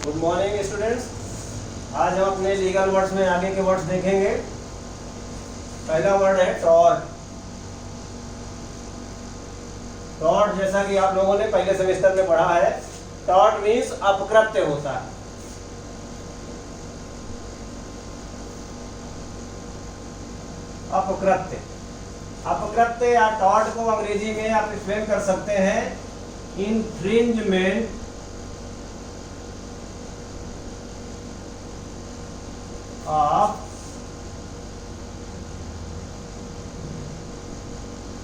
Good morning students. आज हम अपने लीगल वर्ड्स में आगे के वर्ड्स देखेंगे। पहला वर्ड है टॉर्ट। टॉर्ट जैसा कि आप लोगों ने पहले सेमेस्टर में पढ़ा है, टॉर्ट मीन्स अपकृत्य होता है। अपकृत्य अपकृत्य या टॉर्ट को अंग्रेजी में आप एक्सप्लेन कर सकते हैं infringement of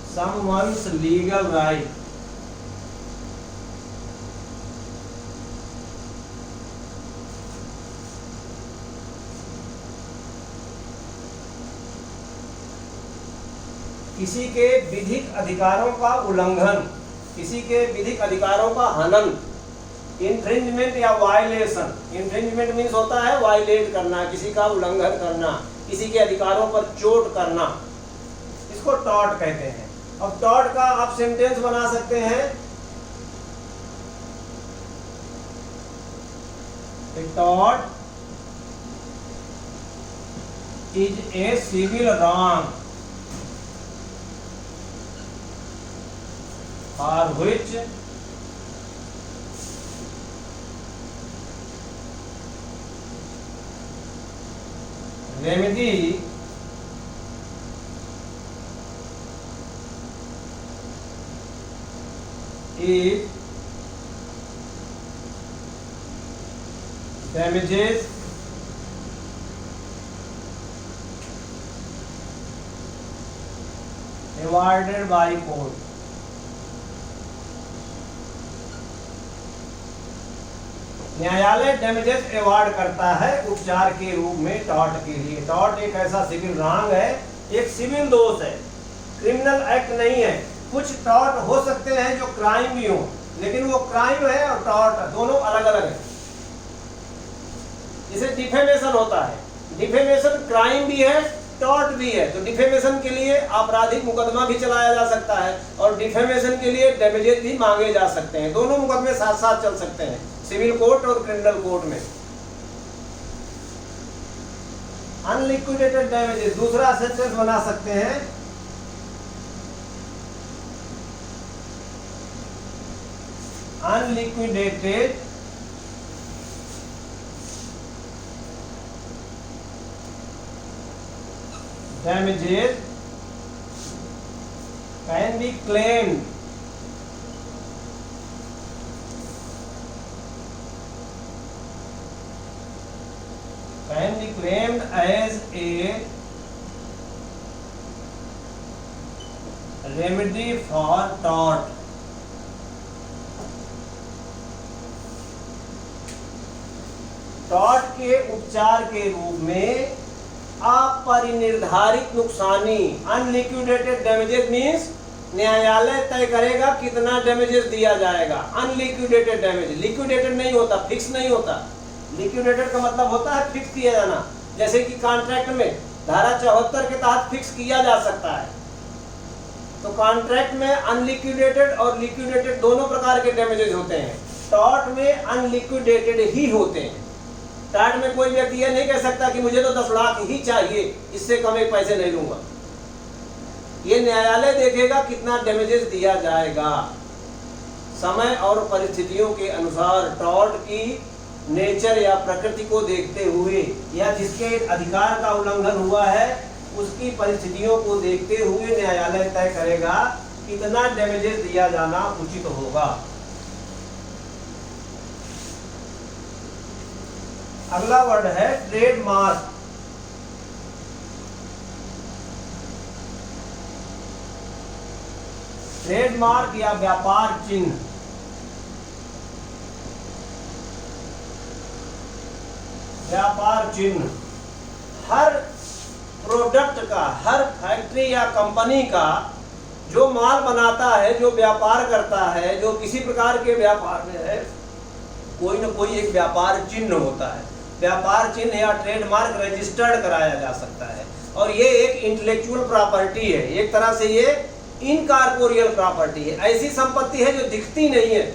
someone's legal right। किसी के विधिक अधिकारों का उल्लंघन, किसी के विधिक अधिकारों का हनन। इन्फ्रिंजमेंट या वायलेशन। इन्फ्रिंजमेंट मीन्स होता है वायलेट करना, किसी का उल्लंघन करना, किसी के अधिकारों पर चोट करना, इसको टॉर्ट कहते हैं। अब टॉर्ट का आप सेंटेंस बना सकते हैं, tort is a civil wrong for which remedy is damages awarded by court। न्यायालय डैमेजेस अवार्ड करता है उपचार के रूप में टॉर्ट के लिए। टॉर्ट एक ऐसा सिविल रॉन्ग है, एक सिविल दोष है, क्रिमिनल एक्ट नहीं है। कुछ टॉर्ट हो सकते हैं जो क्राइम भी हो, लेकिन वो क्राइम है और टॉर्ट दोनों अलग अलग है। जैसे डिफेमेशन होता है, डिफेमेशन क्राइम भी है, टॉर्ट भी है। तो डिफेमेशन के लिए आपराधिक मुकदमा भी चलाया जा सकता है और डिफेमेशन के लिए डैमेजेस भी मांगे जा सकते हैं। दोनों मुकदमे साथ साथ चल सकते हैं, सिविल कोर्ट और क्रिमिनल कोर्ट में। अनलिक्विडेटेड डैमेजेस दूसरा सेंटेंस बना सकते हैं, unliquidated damages can be claimed as a remedy for tort। Tort के उपचार के रूप में अपरिनिर्धारित नुकसानी। अनलिक्विडेटेड डैमेजेस मींस न्यायालय तय करेगा कितना डैमेजेस दिया जाएगा। अनलिक्विडेटेड डैमेज, लिक्विडेटेड नहीं होता, फिक्स नहीं होता। लिक्विडेटेड का मतलब होता है फिक्स किया जाना। जैसे कि कॉन्ट्रैक्ट में धारा 74 के तहत फिक्स किया जा सकता है। तो कॉन्ट्रैक्ट में अनलिक्विडेटेड और लिक्विडेटेड दोनों प्रकार के डैमेजेस होते हैं। टॉर्ट में अनलिक्विडेटेड ही होते हैं। टॉर्ट में कोई व्यक्ति ये नहीं कह सकता कि मुझे तो 10 लाख ही चाहिए, इससे कम एक पैसे नहीं लूंगा। ये न्यायालय देखेगा कितना डैमेजेस दिया जाएगा। समय और परिस्थितियों के अनुसार टॉर्ट की नेचर या प्रकृति को देखते हुए या जिसके अधिकार का उल्लंघन हुआ है उसकी परिस्थितियों को देखते हुए न्यायालय तय करेगा कितना डैमेजेस दिया जाना उचित होगा। अगला वर्ड है ट्रेडमार्क। ट्रेडमार्क या व्यापार चिन्ह। व्यापार चिन्ह हर प्रोडक्ट का, हर फैक्ट्री या कंपनी का जो माल बनाता है, जो व्यापार करता है, जो किसी प्रकार के व्यापार में है, कोई न कोई एक व्यापार चिन्ह होता है। व्यापार चिन्ह या ट्रेडमार्क रजिस्टर्ड कराया जा सकता है और ये एक इंटेलेक्चुअल प्रॉपर्टी है। एक तरह से ये इनकॉर्पोरियल प्रॉपर्टी है, ऐसी संपत्ति है जो दिखती नहीं है।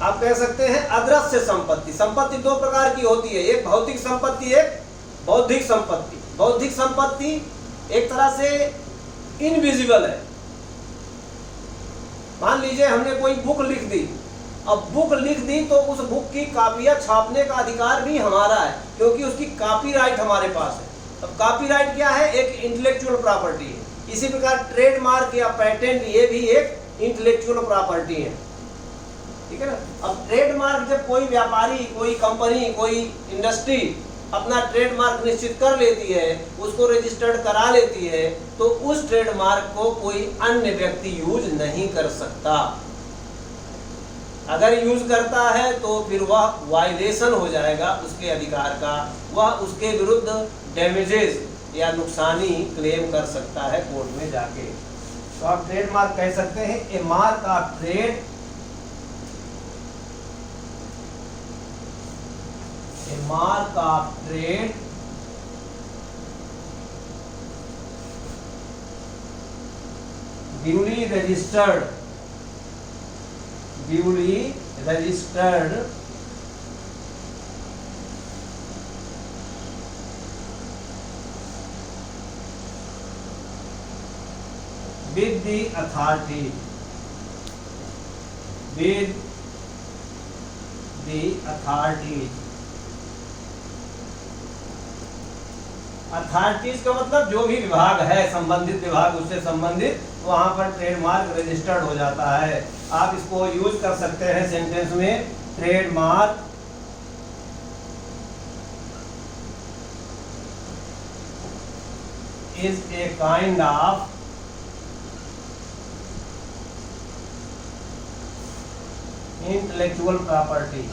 आप कह सकते हैं अदृश्य संपत्ति। संपत्ति दो प्रकार की होती है, एक भौतिक संपत्ति, एक बौद्धिक संपत्ति। बौद्धिक संपत्ति एक तरह से इनविजिबल है। मान लीजिए हमने कोई बुक लिख दी, अब बुक लिख दी तो उस बुक की कापियां छापने का अधिकार भी हमारा है, क्योंकि उसकी कॉपीराइट हमारे पास है। अब कॉपीराइट क्या है? एक इंटेलेक्चुअल प्रॉपर्टी है। इसी प्रकार ट्रेडमार्क या पेटेंट ये भी एक इंटेलेक्चुअल प्रॉपर्टी है, ठीक है ना। अब ट्रेडमार्क जब कोई व्यापारी, कोई कंपनी, कोई इंडस्ट्री अपना ट्रेडमार्क निश्चित कर लेती है, उसको रजिस्टर्ड करा लेती है, तो उस ट्रेडमार्क को कोई अन्य व्यक्ति यूज नहीं कर सकता। अगर यूज करता है तो फिर वह वायलेशन हो जाएगा उसके अधिकार का, वह उसके विरुद्ध डैमेजेस या नुकसानी क्लेम कर सकता है कोर्ट में जाके। तो आप ट्रेडमार्क कह सकते हैं a mark of trade, a mark of trade duly registered with the authority, authorities का मतलब जो भी विभाग है, संबंधित विभाग, उससे संबंधित, वहां पर ट्रेडमार्क रजिस्टर्ड हो जाता है। आप इसको यूज कर सकते हैं सेंटेंस में, trademark is a kind of intellectual property.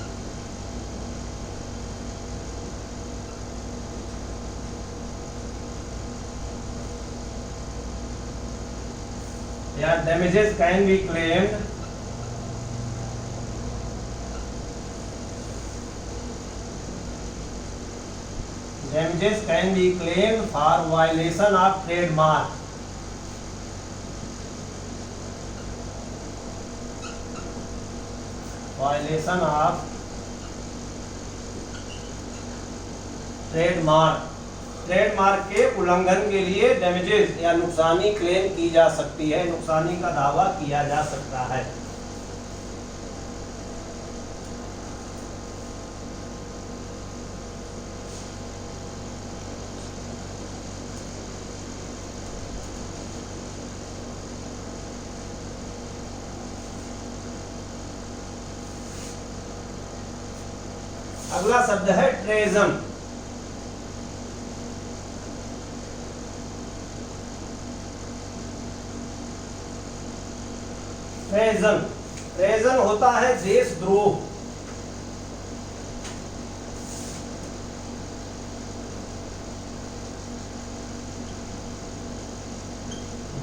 या damages can be claimed for violation of trademark, violation of trademark। Trademark के उल्लंघन के लिए डैमेजेस या नुकसानी क्लेम की जा सकती है, नुकसानी का दावा किया जा सकता है। अगला शब्द है ट्रेजन। ट्रेजन होता है देशद्रोह।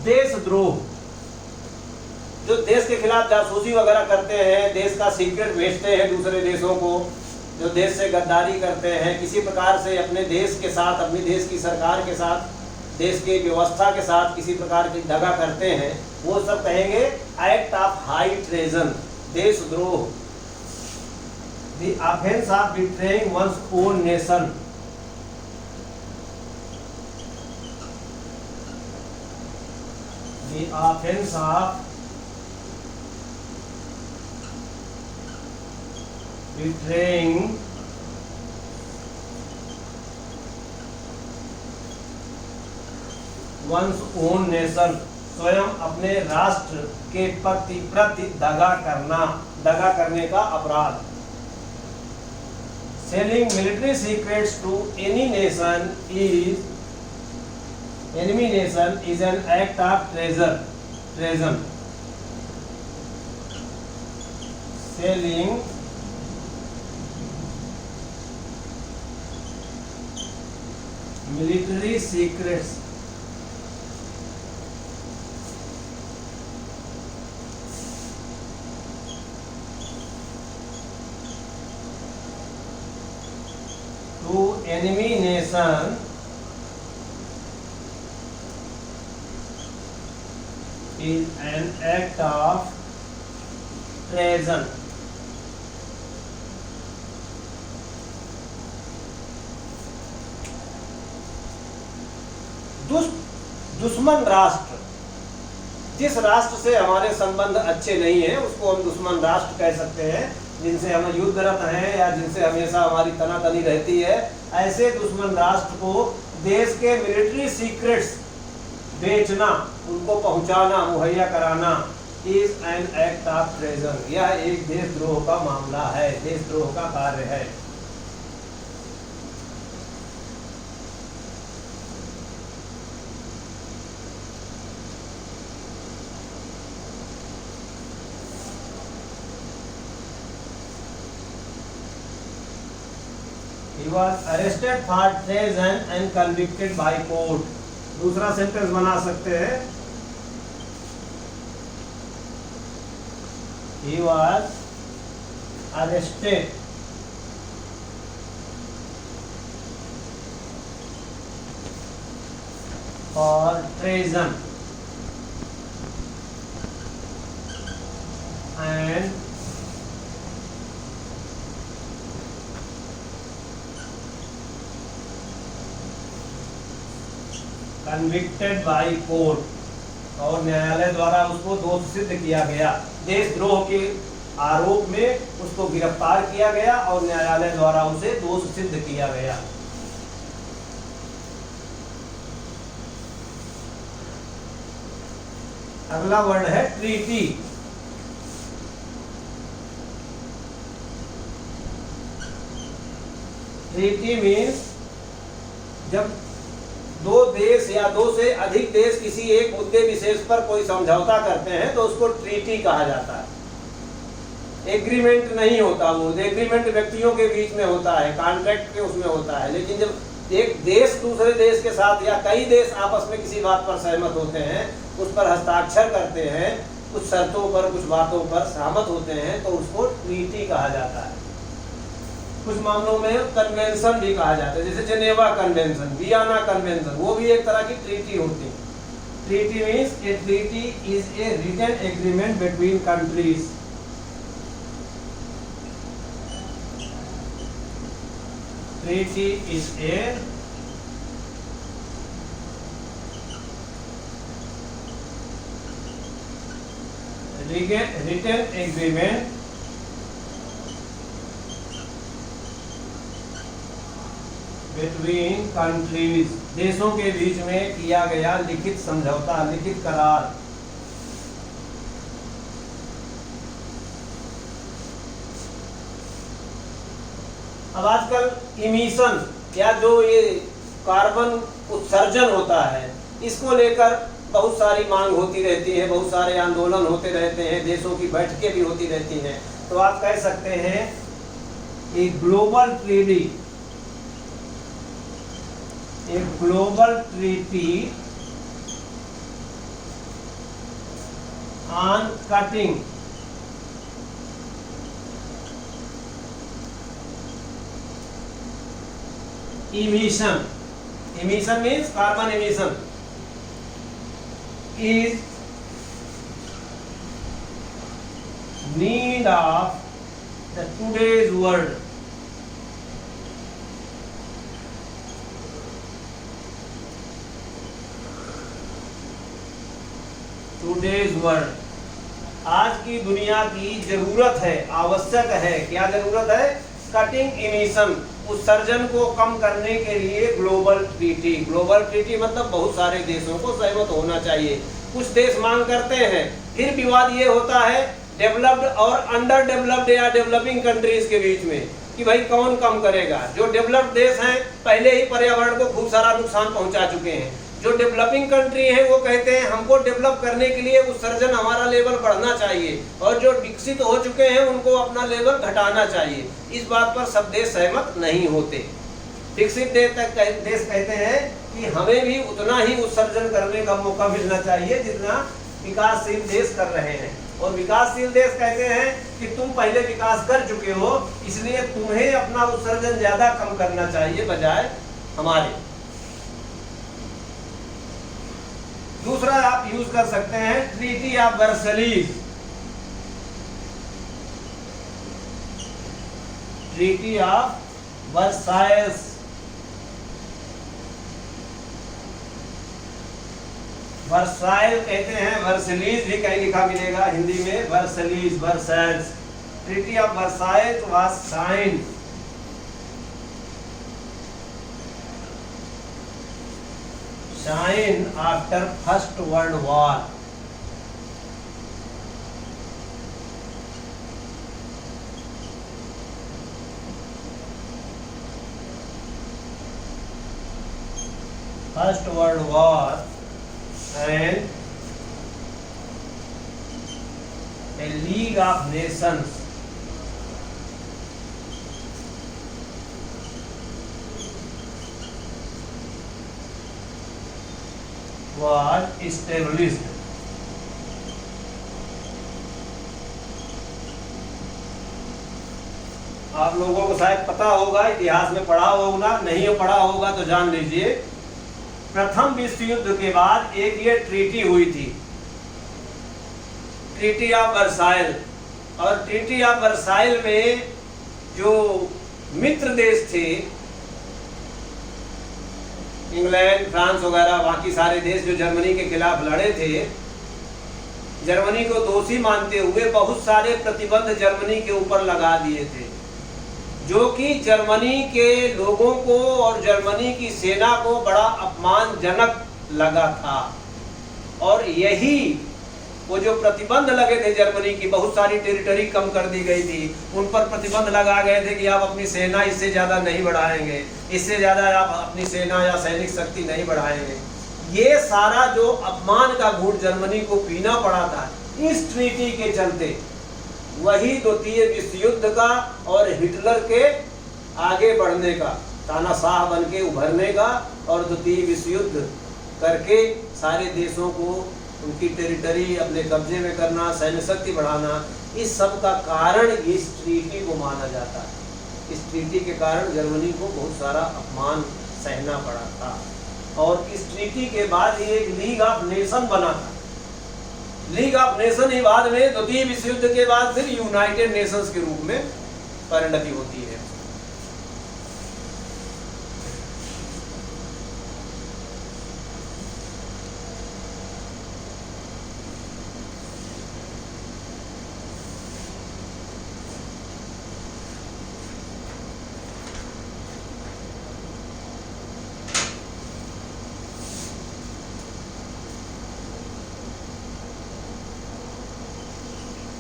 देशद्रोह जो देश के खिलाफ जासूसी वगैरह करते हैं, देश का सीक्रेट भेजते हैं दूसरे देशों को, जो देश से गद्दारी करते हैं, किसी प्रकार से अपने देश के साथ, अपनी देश की सरकार के साथ, देश की व्यवस्था के साथ किसी प्रकार की दगा करते हैं, वो सब कहेंगे एक्ट ऑफ हाई ट्रेजन, देशद्रोह। The offence of betraying one's own nation, the offence of betraying one's own nation, स्वयं अपने राष्ट्र के प्रति दगा करने का अपराध। Selling military secrets to any nation is enemy nation is an act of treason। Selling military secrets to enemy nation is an act of treason। दुश्मन राष्ट्र, जिस राष्ट्र से हमारे संबंध अच्छे नहीं है उसको हम दुश्मन राष्ट्र कह सकते हैं, जिनसे हम युद्धरत हैं या जिनसे हमेशा हमारी तनातनी रहती है, ऐसे दुश्मन राष्ट्र को देश के मिलिट्री सीक्रेट्स बेचना, उनको पहुंचाना, मुहैया कराना is an act of treason. यह एक देशद्रोह का मामला है, देशद्रोह का कार्य है। He was arrested for treason and convicted by court। दूसरा सेंटेंस बना सकते हैं, He was arrested for treason and convicted by court, और न्यायालय द्वारा उसको दोष सिद्ध किया गया। देशद्रोह के आरोप में उसको गिरफ्तार किया गया और न्यायालय द्वारा उसे दोष सिद्ध किया गया। अगला वर्ड है ट्रीटी। ट्रीटी मीन्स जब दो देश या दो से अधिक देश किसी एक मुद्दे विशेष पर कोई समझौता करते हैं तो उसको ट्रीटी कहा जाता है। एग्रीमेंट नहीं होता, वो एग्रीमेंट व्यक्तियों के बीच में होता है, कॉन्ट्रैक्ट के उसमें होता है। लेकिन जब एक देश दूसरे देश के साथ या कई देश आपस में किसी बात पर सहमत होते हैं, उस पर हस्ताक्षर करते हैं, कुछ शर्तों पर, कुछ बातों पर सहमत होते हैं, तो उसको ट्रीटी कहा जाता है। कुछ मामलों में कन्वेंशन भी कहा जाता है, जैसे जेनेवा कन्वेंशन, वियना कन्वेंशन, वो भी एक तरह की ट्रीटी होती है। Treaty means a treaty is a written agreement between countries. Treaty is a written agreement between countries, देशों के बीच में किया गया लिखित समझौता, लिखित करार। अब आजकल इमिशन या जो ये कार्बन उत्सर्जन होता है, इसको लेकर बहुत सारी मांग होती रहती है, बहुत सारे आंदोलन होते रहते हैं, देशों की बैठकें भी होती रहती हैं। तो आप कह सकते हैं एक global treaty, a global treaty on cutting emission, emission means carbon emission, is need of the today's world। Today's world, आज की दुनिया की जरूरत है, आवश्यक है। क्या जरूरत है? कटिंग इमिशन, उत्सर्जन को कम करने के लिए ग्लोबल ट्रीटी। ग्लोबल ट्रीटी मतलब बहुत सारे देशों को सहमत होना चाहिए। कुछ देश मांग करते हैं, फिर विवाद ये होता है डेवलप्ड और अंडर डेवलप्ड या डेवलपिंग कंट्रीज के बीच में कि भाई कौन कम करेगा। जो डेवलप्ड देश हैं पहले ही पर्यावरण को खूब सारा नुकसान पहुंचा चुके हैं। जो डेवलपिंग कंट्री है वो कहते हैं हमको डेवलप करने के लिए उत्सर्जन हमारा लेवल बढ़ना चाहिए, और जो विकसित हो चुके हैं उनको अपना लेवल घटाना चाहिए। इस बात पर सब देश सहमत नहीं होते। विकसित देश कहते हैं कि हमें भी उतना ही उत्सर्जन करने का मौका मिलना चाहिए जितना विकासशील देश कर रहे हैं, और विकासशील देश कहते हैं कि तुम पहले विकास कर चुके हो, इसलिए तुम्हें अपना उत्सर्जन ज्यादा कम करना चाहिए बजाय हमारे। दूसरा आप यूज कर सकते हैं treaty of Versailles. Treaty of Versailles Versailles कहते हैं, वर्सलीज भी कहीं लिखा मिलेगा हिंदी में, Versailles, Versailles. Treaty of Versailles was sign after first world war. First world war and a League of Nations was established। आप लोगों को शायद पता होगा, इतिहास में पढ़ा होगा, नहीं पढ़ा होगा तो जान लीजिए। प्रथम विश्व युद्ध के बाद एक ये ट्रीटी हुई थी, ट्रीटी ऑफ वर्साइल। और ट्रीटी ऑफ वर्साइल में जो मित्र देश थे, इंग्लैंड, फ्रांस वगैरह, बाकी सारे देश जो जर्मनी के खिलाफ लड़े थे, जर्मनी को दोषी मानते हुए बहुत सारे प्रतिबंध जर्मनी के ऊपर लगा दिए थे, जो कि जर्मनी के लोगों को और जर्मनी की सेना को बड़ा अपमानजनक लगा था। और यही वो जो प्रतिबंध लगे थे जर्मनी की, बहुत सारी टेरिटरी कम कर दी गई थी, उन पर प्रतिबंध लगा गए थे कि आप अपनी सेना इससे ज़्यादा नहीं बढ़ाएंगे, इससे ज़्यादा आप अपनी सेना या सैनिक शक्ति नहीं बढ़ाएंगे। ये सारा जो अपमान का घूंट जर्मनी को पीना पड़ा था, इस ट्रीटी के चलते वही द्वितीय विश्व युद्ध का और हिटलर के आगे बढ़ने का, तानाशाह बन के उभरने का और द्वितीय विश्व युद्ध करके सारे देशों को उनकी टेरिटरी अपने कब्जे में करना, सैन्य शक्ति बढ़ाना, इस सब का कारण इस ट्रीटी को माना जाता है। इस ट्रीटी के कारण जर्मनी को बहुत सारा अपमान सहना पड़ा था। और इस ट्रीटी के बाद ही एक लीग ऑफ नेशन बना था। लीग ऑफ नेशन ही बाद में द्वितीय विश्व युद्ध के बाद फिर यूनाइटेड नेशंस के रूप में परिणति होती है।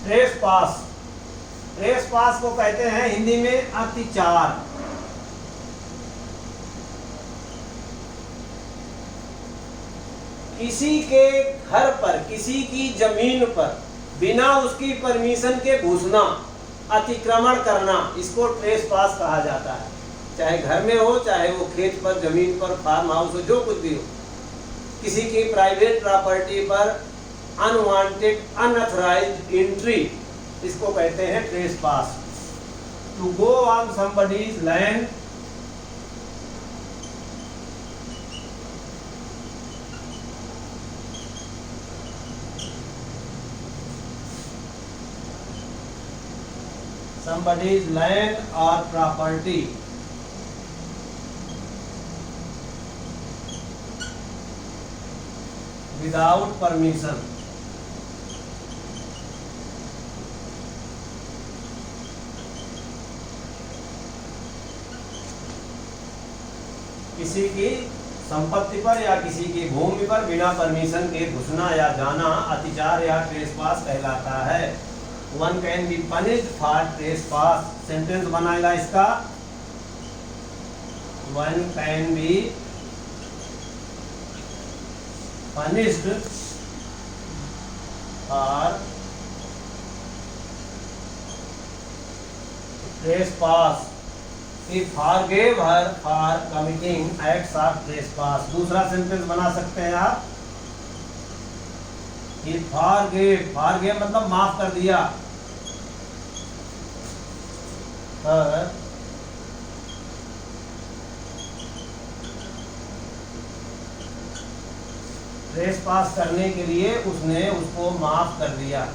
ट्रेसपास, ट्रेसपास को कहते हैं हिंदी में अत्याचार। किसी के घर पर, किसी की जमीन पर बिना उसकी परमिशन के घुसना, अतिक्रमण करना, इसको ट्रेसपास कहा जाता है। चाहे घर में हो, चाहे वो खेत पर, जमीन पर, फार्म हाउस हो, जो कुछ भी हो, किसी की प्राइवेट प्रॉपर्टी पर अनवांटेड, अनऑथराइज्ड एंट्री, इसको कहते हैं trespass. To go on somebody's land somebody's land or property without permission। किसी की संपत्ति पर या किसी की भूमि पर बिना परमिशन के घुसना या जाना अत्याचार या ट्रेसपास कहलाता है। One can be punished for trespass. Sentence बनाएगा इसका, one can be punished for trespass. He forgave her for committing acts of trespass। दूसरा सेंटेंस बना सकते हैं आप, He forgave, forgave मतलब माफ कर दिया, her ट्रेसपास करने के लिए उसने उसको माफ कर दिया।